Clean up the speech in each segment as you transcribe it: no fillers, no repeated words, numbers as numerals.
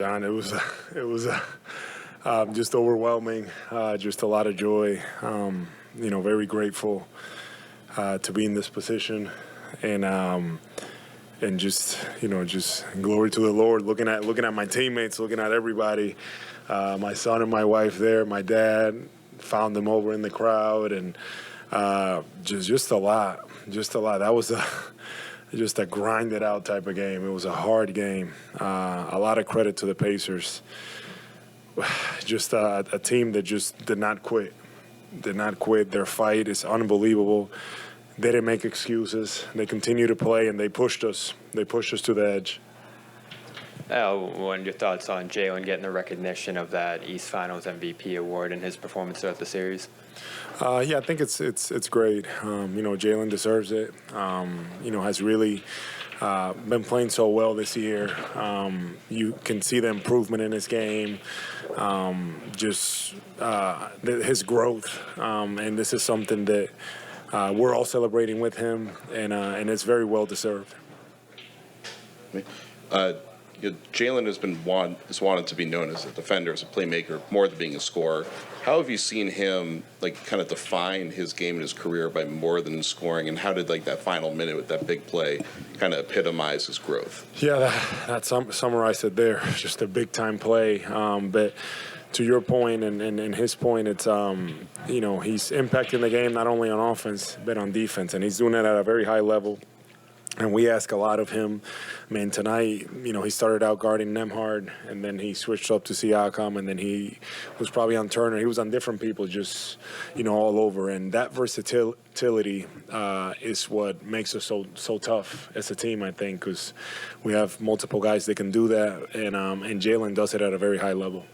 John, it was just overwhelming, just a lot of joy. Very grateful to be in this position, and just glory to the Lord. Looking at my teammates, looking at everybody, my son and my wife there, my dad, found them over in the crowd, and just a lot. That was just a grinded out type of game. It was a hard game. A lot of credit to the Pacers. Just a team that just did not quit. Their fight is unbelievable. They didn't make excuses. They continued to play, and they pushed us. They pushed us to the edge. What are your thoughts on Jalen getting the recognition of that East Finals MVP award and his performance throughout the series? Yeah, I think it's great. Jalen deserves it. Has really been playing so well this year. You can see the improvement in his game, his growth, and this is something that we're all celebrating with him, and it's very well deserved. Jalen has wanted to be known as a defender, as a playmaker, more than being a scorer. How have you seen him kind of define his game and his career by more than scoring? And how did that final minute with that big play kind of epitomize his growth? Yeah, that summarized it there. Just a big time play. But to your point and his point, it's he's impacting the game not only on offense but on defense, and he's doing it at a very high level. And we ask a lot of him. I mean, tonight, he started out guarding Nemhard, and then he switched up to Siakam, and then he was probably on Turner. He was on different people, just, all over. And that versatility is what makes us so tough as a team, I think, because we have multiple guys that can do that, and Jalen does it at a very high level.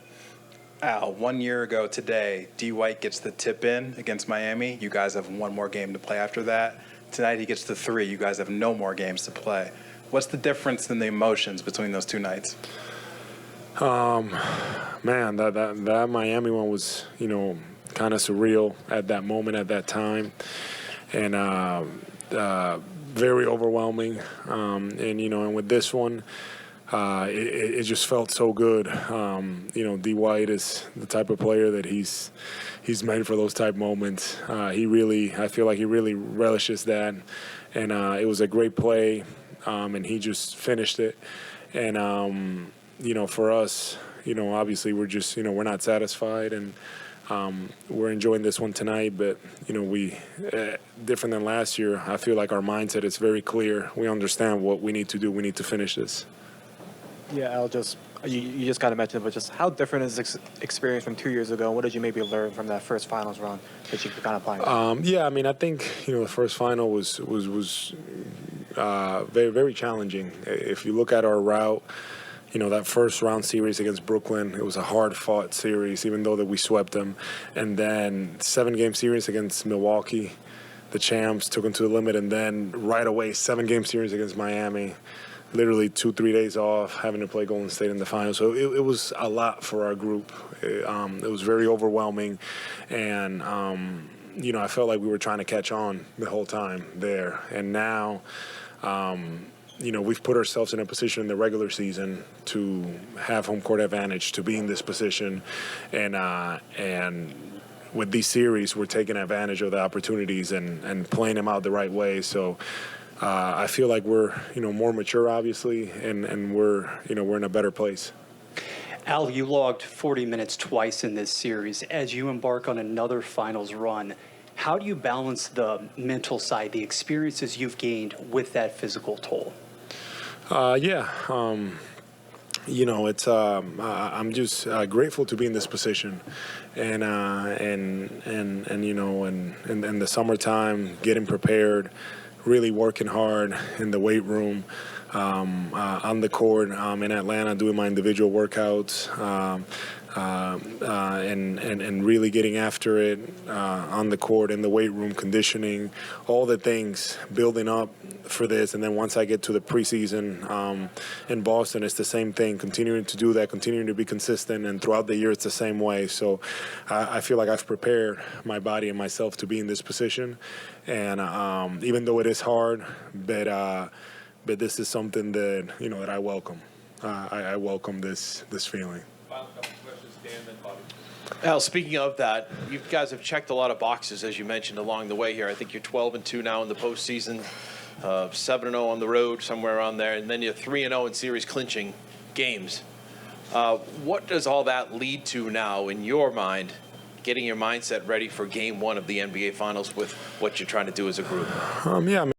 Al, 1 year ago today, D. White gets the tip in against Miami. You guys have one more game to play after that. Tonight he gets the 3. You guys have no more games to play. What's the difference in the emotions between those two nights? Man, that Miami one was, kind of surreal at that moment, at that time, and very overwhelming. And with this one, it just felt so good. D. White is the type of player that he's made for those type moments. I feel like he really relishes that, and it was a great play, and he just finished it. And for us, obviously we're just we're not satisfied, and we're enjoying this one tonight. But we different than last year. I feel like our mindset is very clear. We understand what we need to do. We need to finish this. Yeah, Al, you just kind of mentioned it, but just how different is this experience from 2 years ago? What did you maybe learn from that first finals run that you could kind of apply? Yeah, I mean, I think the first final was very, very challenging. If you look at our route, that first round series against Brooklyn, it was a hard-fought series, even though that we swept them. And then 7-game series against Milwaukee, the champs, took them to the limit, and then right away 7-game series against Miami. Literally 2-3 days off, having to play Golden State in the finals. So it was a lot for our group. It was very overwhelming, and I felt like we were trying to catch on the whole time there. And now, we've put ourselves in a position in the regular season to have home court advantage, to be in this position, and with these series, we're taking advantage of the opportunities and playing them out the right way. So. I feel like we're, more mature, obviously, and we're in a better place. Al, you logged 40 minutes twice in this series. As you embark on another finals run, how do you balance the mental side, the experiences you've gained with that physical toll? It's I'm just grateful to be in this position, and in the summertime, getting prepared. Really working hard in the weight room, on the court, in Atlanta, doing my individual workouts, and really getting after it on the court, in the weight room, conditioning, all the things building up for this. And then once I get to the preseason in Boston, it's the same thing, continuing to do that, continuing to be consistent, and throughout the year it's the same way. So I feel like I've prepared my body and myself to be in this position. And even though it is hard, but this is something that, that I welcome. I welcome this feeling. Al, speaking of that, you guys have checked a lot of boxes, as you mentioned, along the way here. I think you're 12-2 now in the postseason, 7-0 on the road, somewhere around there, and then you're 3-0 in series clinching games. What does all that lead to now in your mind, getting your mindset ready for Game 1 of the NBA Finals with what you're trying to do as a group? Yeah.